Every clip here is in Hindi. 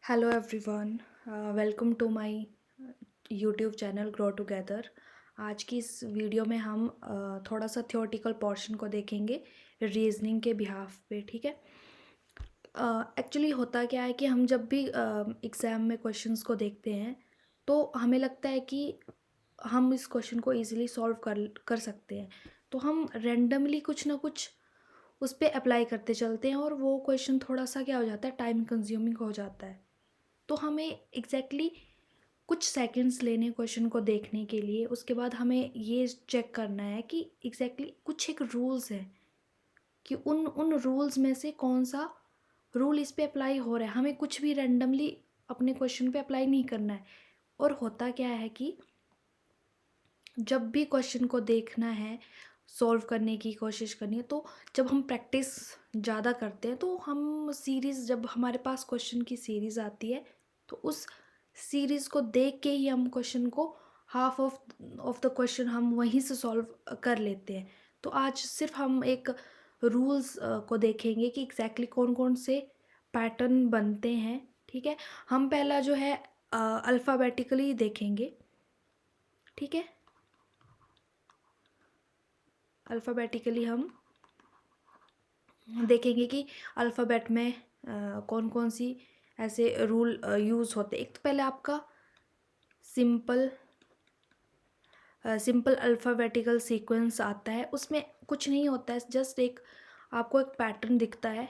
Hello everyone, welcome to my YouTube channel grow together. आज की इस वीडियो में हम थोड़ा सा थ्योरेटिकल पोर्शन को देखेंगे रीजनिंग के बिहाफ पे। ठीक है। एक्चुअली होता क्या है कि हम जब भी एग्ज़ाम में क्वेश्चंस को देखते हैं तो हमें लगता है कि हम इस क्वेश्चन को इजीली सॉल्व कर कर सकते हैं, तो हम रैंडमली कुछ ना कुछ उस पर अप्लाई करते चलते हैं और वो क्वेश्चन थोड़ा सा क्या हो जाता है, टाइम कंज्यूमिंग हो जाता है। तो हमें एग्जैक्टली कुछ सेकंड्स लेने क्वेश्चन को देखने के लिए, उसके बाद हमें ये चेक करना है कि एग्जैक्टली कुछ एक रूल्स है कि उन उन रूल्स में से कौन सा रूल इस पे अप्लाई हो रहा है। हमें कुछ भी रैंडमली अपने क्वेश्चन पे अप्लाई नहीं करना है। और होता क्या है कि जब भी क्वेश्चन को देखना है, सॉल्व करने की कोशिश करनी है, तो जब हम प्रैक्टिस ज़्यादा करते हैं तो हम सीरीज़, जब हमारे पास क्वेश्चन की सीरीज़ आती है तो उस सीरीज़ को देख के ही हम क्वेश्चन को हाफ ऑफ द क्वेश्चन हम वहीं से सॉल्व कर लेते हैं। तो आज सिर्फ हम एक रूल्स को देखेंगे कि एग्जैक्टली कौन कौन से पैटर्न बनते हैं। ठीक है। हम पहला जो है अल्फ़ाबेटिकली देखेंगे। ठीक है। अल्फ़ाबेटिकली हम देखेंगे कि अल्फ़ाबेट में कौन कौन सी ऐसे रूल यूज़ होते हैं। एक तो पहले आपका सिंपल सिंपल अल्फ़ाबेटिकल सीक्वेंस आता है। उसमें कुछ नहीं होता है, जस्ट एक आपको एक पैटर्न दिखता है।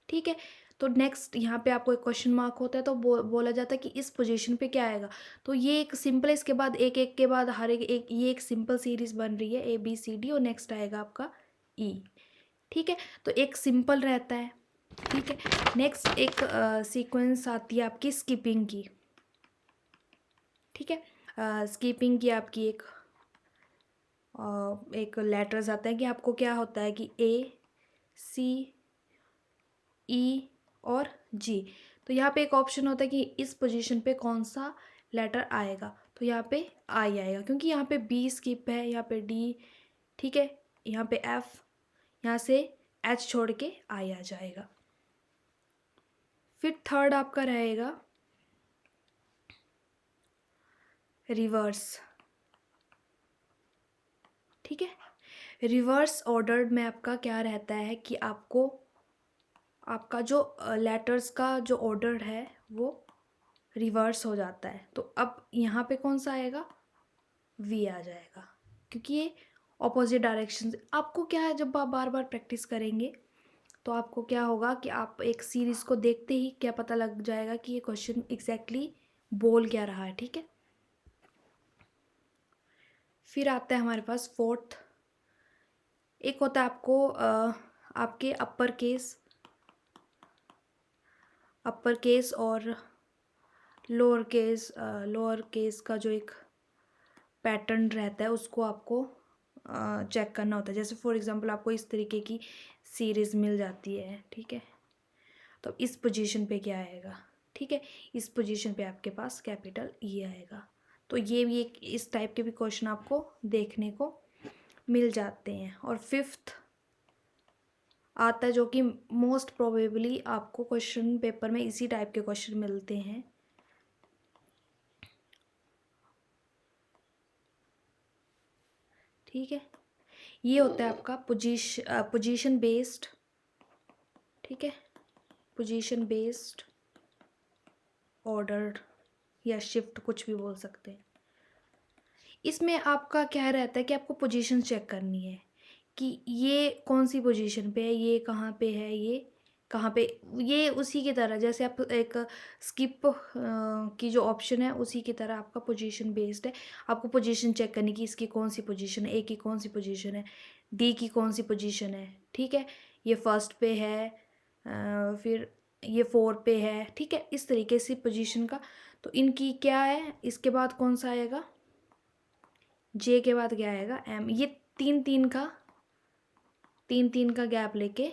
ठीक है। तो नेक्स्ट यहाँ पे आपको एक क्वेश्चन मार्क होता है, तो बोला जाता है कि इस पोजीशन पे क्या आएगा। तो ये एक सिंपल, इसके बाद एक एक के बाद हर एक ये एक सिंपल सीरीज बन रही है ABCD, और नेक्स्ट आएगा आपका E। ठीक है। तो एक सिंपल रहता है। ठीक है। नेक्स्ट एक सीक्वेंस आती है आपकी स्किपिंग की। ठीक है। स्किपिंग की आपकी एक लेटर्स आता है कि आपको क्या होता है कि A C E और G। तो यहाँ पे एक ऑप्शन होता है कि इस पोजीशन पे कौन सा लेटर आएगा। तो यहाँ पे I आएगा, क्योंकि यहाँ पे B स्किप है, यहाँ पे D। ठीक है। यहाँ पे F, यहाँ से H छोड़ के I आ जाएगा। फिर थर्ड आपका रहेगा रिवर्स। ठीक है। रिवर्स ऑर्डर्ड में आपका क्या रहता है कि आपको आपका जो लेटर्स का जो ऑर्डर है वो रिवर्स हो जाता है। तो अब यहाँ पे कौन सा आएगा, V आ जाएगा, क्योंकि ये ऑपोजिट डायरेक्शन से। आपको क्या है, जब आप बार बार प्रैक्टिस करेंगे तो आपको क्या होगा कि आप एक सीरीज़ को देखते ही क्या पता लग जाएगा कि ये क्वेश्चन एग्जैक्टली बोल क्या रहा है। ठीक है। फिर आता है हमारे पास फोर्थ। एक होता है आपको आपके अपर केस और लोअर केस का जो एक पैटर्न रहता है उसको आपको चेक करना होता है। जैसे फॉर एग्जांपल आपको इस तरीके की सीरीज़ मिल जाती है। ठीक है। तो इस पोजीशन पे क्या आएगा। ठीक है। इस पोजीशन पे आपके पास कैपिटल E आएगा। तो ये भी एक इस टाइप के भी क्वेश्चन आपको देखने को मिल जाते हैं। और फिफ्थ आता है जो कि मोस्ट प्रोबेबली आपको क्वेश्चन पेपर में इसी टाइप के क्वेश्चन मिलते हैं। ठीक है। ये होता है आपका पोजीशन बेस्ड। ठीक है। पोजीशन बेस्ड ऑर्डर या शिफ्ट, कुछ भी बोल सकते हैं। इसमें आपका क्या रहता है कि आपको पोजीशन चेक करनी है कि ये कौन सी पोजीशन पे है, ये कहाँ पे है, ये कहाँ पे। ये उसी की तरह जैसे आप एक स्किप की जो ऑप्शन है उसी की तरह आपका पोजीशन बेस्ड है। आपको पोजीशन चेक करनी कि इसकी कौन सी पोजीशन है, A की कौन सी पोजीशन है, D की कौन सी पोजीशन है। ठीक है। ये फर्स्ट पे है, फिर ये 4 पे है। ठीक है। इस तरीके से पोजीशन का, तो इनकी क्या है, इसके बाद कौन सा आएगा, J के बाद क्या आएगा, M। ये तीन तीन का गैप लेके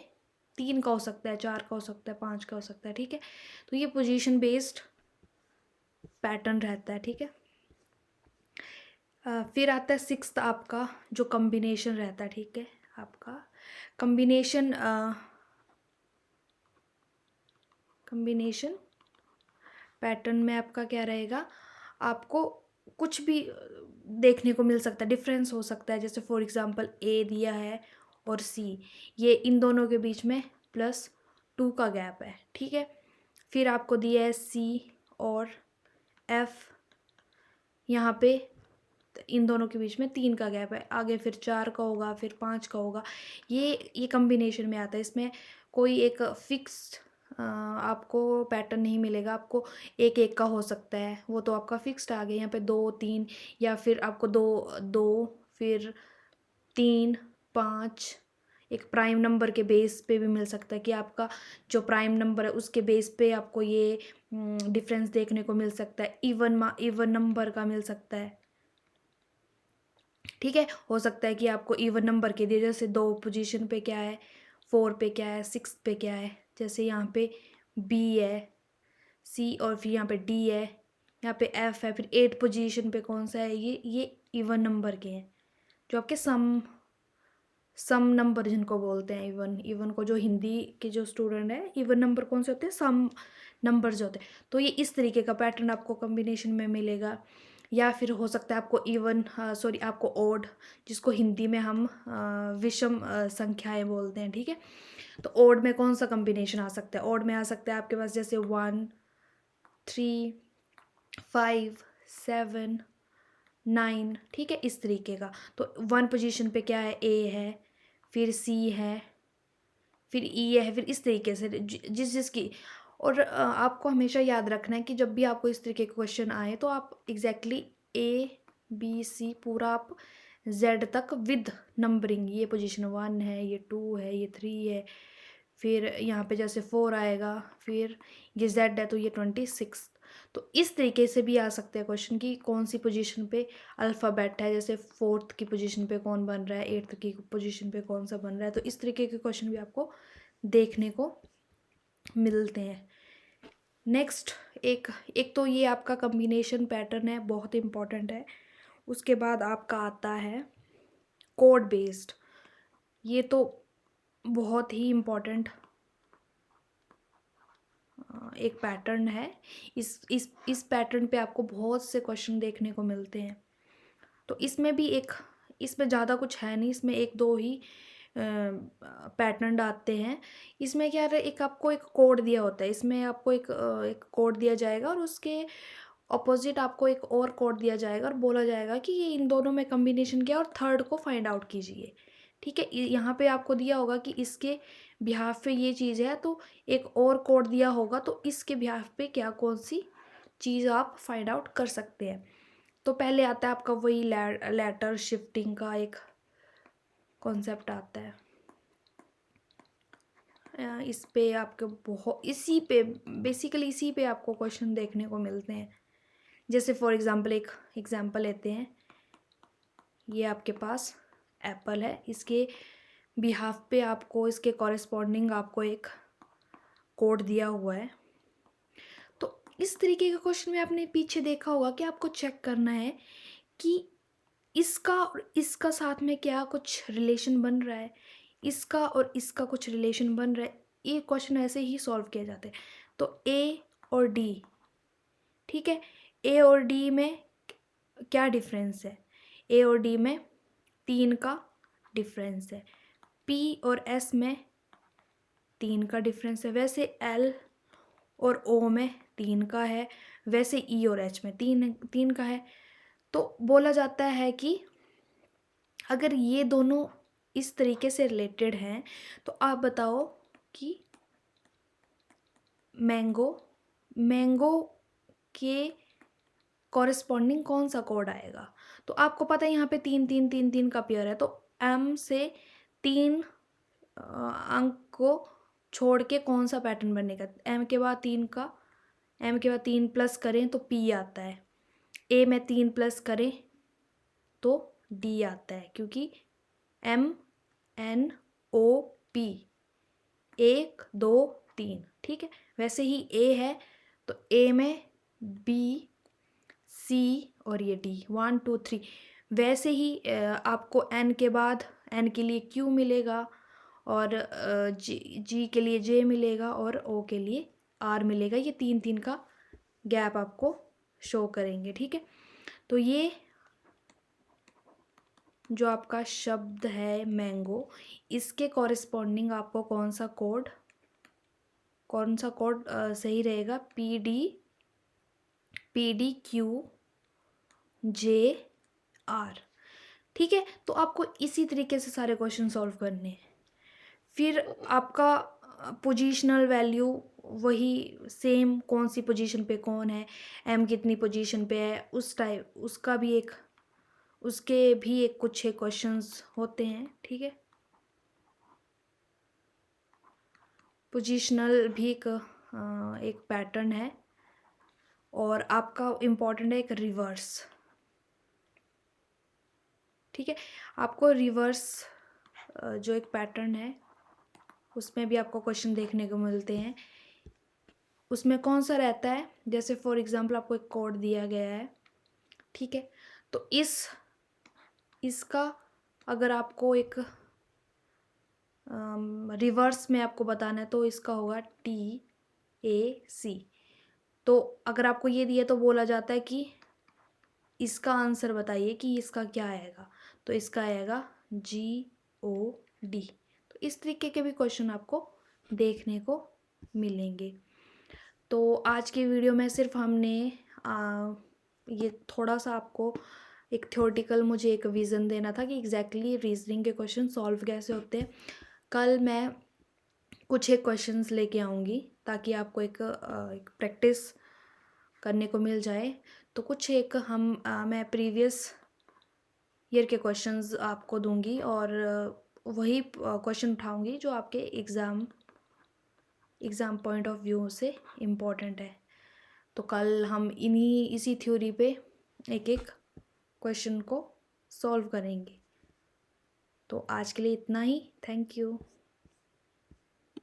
3 का हो सकता है, 4 का हो सकता है, 5 का हो सकता है। ठीक है। तो ये पोजीशन बेस्ड पैटर्न रहता है। ठीक है। फिर आता है सिक्स्थ आपका जो कॉम्बिनेशन रहता है। ठीक है। आपका कॉम्बिनेशन पैटर्न में आपका क्या रहेगा, आपको कुछ भी देखने को मिल सकता है, डिफरेंस हो सकता है। जैसे फॉर एग्जांपल ए दिया है और सी, ये इन दोनों के बीच में +2 का गैप है, ठीक है। फिर आपको दिया है सी और एफ, यहाँ पे इन दोनों के बीच में 3 का गैप है, आगे फिर 4 का होगा, फिर 5 का होगा। ये कम्बिनेशन में आता है, इसमें कोई एक फिक्स्ड आपको पैटर्न नहीं मिलेगा। आपको एक एक का हो सकता है, वो तो आपका फिक्स्ड आ गया। यहाँ पे 2 3, या फिर आपको 2 2 फिर 3 5, एक प्राइम नंबर के बेस पे भी मिल सकता है कि आपका जो प्राइम नंबर है उसके बेस पे आपको ये डिफरेंस देखने को मिल सकता है। इवन नंबर का मिल सकता है, ठीक है। हो सकता है कि आपको इवन नंबर के दिए, जैसे 2 पोजीशन पे क्या है, 4 पे क्या है, 6 पे क्या है। जैसे यहाँ पे बी है, सी और फिर यहाँ पे डी है, यहाँ पे एफ है, फिर 8 पोजीशन पे कौन सा है, ये इवन नंबर के हैं, जो आपके सम नंबर जिनको बोलते हैं। इवन को जो हिंदी के जो स्टूडेंट है, इवन नंबर कौन से होते हैं, सम नंबर जो होते हैं। तो ये इस तरीके का पैटर्न आपको कॉम्बिनेशन में मिलेगा। या फिर हो सकता है आपको आपको ओड, जिसको हिंदी में हम विषम संख्याएं बोलते हैं, ठीक है। तो ओड में कौन सा कॉम्बिनेशन आ सकता है, ओड में आ सकता है आपके पास जैसे 1 3 5 7 9, ठीक है, इस तरीके का। तो 1 पोजीशन पे क्या है, ए है, फिर सी है, फिर ई है, फिर इस तरीके से जिस जिसकी। और आपको हमेशा याद रखना है कि जब भी आपको इस तरीके के क्वेश्चन आए तो आप एग्जैक्टली ए बी सी पूरा आप जेड तक विद नंबरिंग, ये पोजीशन 1 है, ये 2 है, ये 3 है, फिर यहाँ पे जैसे 4 आएगा, फिर ये जेड है तो ये 26। तो इस तरीके से भी आ सकते हैं क्वेश्चन की कौन सी पोजीशन पे अल्फ़ाबेट है, जैसे 4th की पोजीशन पे कौन बन रहा है, 8th की पोजीशन पे कौन सा बन रहा है। तो इस तरीके के क्वेश्चन भी आपको देखने को मिलते हैं। नेक्स्ट एक एक तो ये आपका कम्बिनेशन पैटर्न है, बहुत इंपॉर्टेंट है। उसके बाद आपका आता है कोड बेस्ड। ये तो बहुत ही इम्पॉर्टेंट एक पैटर्न है। इस पैटर्न पे आपको बहुत से क्वेश्चन देखने को मिलते हैं। तो इसमें ज़्यादा कुछ है नहीं, इसमें एक दो ही पैटर्न आते हैं। इसमें क्या है, आपको एक कोड दिया होता है, इसमें आपको एक कोड दिया जाएगा और उसके ऑपोजिट आपको एक और कोड दिया जाएगा और बोला जाएगा कि ये इन दोनों में कम्बिनेशन क्या है और थर्ड को फाइंड आउट कीजिए, ठीक है। यहाँ पे आपको दिया होगा कि इसके बिहाफ पे ये चीज़ है, तो एक और कोड दिया होगा तो इसके बिहाफ पे क्या कौन सी चीज़ आप फाइंड आउट कर सकते हैं। तो पहले आता है आपका वही लेटर शिफ्टिंग का एक कॉन्सेप्ट आता है। इस पे आपके बेसिकली इसी पे आपको क्वेश्चन देखने को मिलते हैं। जैसे फॉर एग्जांपल एक एग्जांपल लेते हैं, ये आपके पास एप्पल है, इसके बिहाफ पे आपको इसके कॉरेस्पॉन्डिंग आपको एक कोड दिया हुआ है। तो इस तरीके के क्वेश्चन में आपने पीछे देखा होगा कि आपको चेक करना है कि इसका और इसका साथ में क्या कुछ रिलेशन बन रहा है, इसका और इसका कुछ रिलेशन बन रहा है। ये क्वेश्चन ऐसे ही सॉल्व किए जाते हैं। तो ए और डी, ठीक है, ए और डी में क्या डिफरेंस है, ए और डी में 3 का डिफरेंस है, पी और एस में 3 का डिफरेंस है, वैसे एल और ओ में 3 का है, वैसे ई और एच में 3 का है। तो बोला जाता है कि अगर ये दोनों इस तरीके से रिलेटेड हैं तो आप बताओ कि मैंगो के कॉरेस्पॉन्डिंग कौन सा कोड आएगा। तो आपको पता है यहाँ पे 3 का पेयर है, तो एम से 3 अंक को छोड़ के कौन सा पैटर्न बनेगा, एम के बाद 3 प्लस करें तो पी आता है, ए में 3 प्लस करें तो डी आता है, क्योंकि MNOP 1 2 3, ठीक है। वैसे ही ए है तो ए में B C और ये D 1 2 3। वैसे ही आपको N के बाद N के लिए Q मिलेगा और G के लिए J मिलेगा और O के लिए R मिलेगा। ये 3 का गैप आपको शो करेंगे। ठीक है, तो ये जो आपका शब्द है मैंगो, इसके कॉरेस्पॉन्डिंग आपको कौन सा कोड सही रहेगा, PDQJR। ठीक है, तो आपको इसी तरीके से सारे क्वेश्चन सॉल्व करने हैं। फिर आपका पोजीशनल वैल्यू वही सेम, कौन सी पोजीशन पे कौन है, एम कितनी पोजीशन पे है, उस टाइप उसके भी एक कुछ एक क्वेश्चंस होते हैं। ठीक है, पोजीशनल भी एक पैटर्न है, और आपका इम्पॉर्टेंट है एक रिवर्स। ठीक है, आपको रिवर्स जो एक पैटर्न है उसमें भी आपको क्वेश्चन देखने को मिलते हैं। उसमें कौन सा रहता है, जैसे फॉर एग्जांपल आपको एक कोड दिया गया है। ठीक है, तो इसका अगर आपको एक रिवर्स में आपको बताना है तो इसका होगा TAC। तो अगर आपको ये दिया तो बोला जाता है कि इसका आंसर बताइए कि इसका क्या आएगा, तो इसका आएगा GOD। तो इस तरीके के भी क्वेश्चन आपको देखने को मिलेंगे। तो आज की वीडियो में सिर्फ हमने ये थोड़ा सा आपको एक थ्योरेटिकल मुझे एक विज़न देना था कि एग्जैक्टली रीजनिंग के क्वेश्चन सॉल्व कैसे होते हैं। कल मैं कुछ एक क्वेश्चंस लेके आऊँगी ताकि आपको एक प्रैक्टिस करने को मिल जाए। तो कुछ एक मैं प्रीवियस ईयर के क्वेश्चंस आपको दूंगी, और वही क्वेश्चन उठाऊंगी जो आपके एग्ज़ाम पॉइंट ऑफ व्यू से इम्पोर्टेंट है। तो कल हम इसी थ्योरी पे एक एक क्वेश्चन को सॉल्व करेंगे। तो आज के लिए इतना ही। Thank you.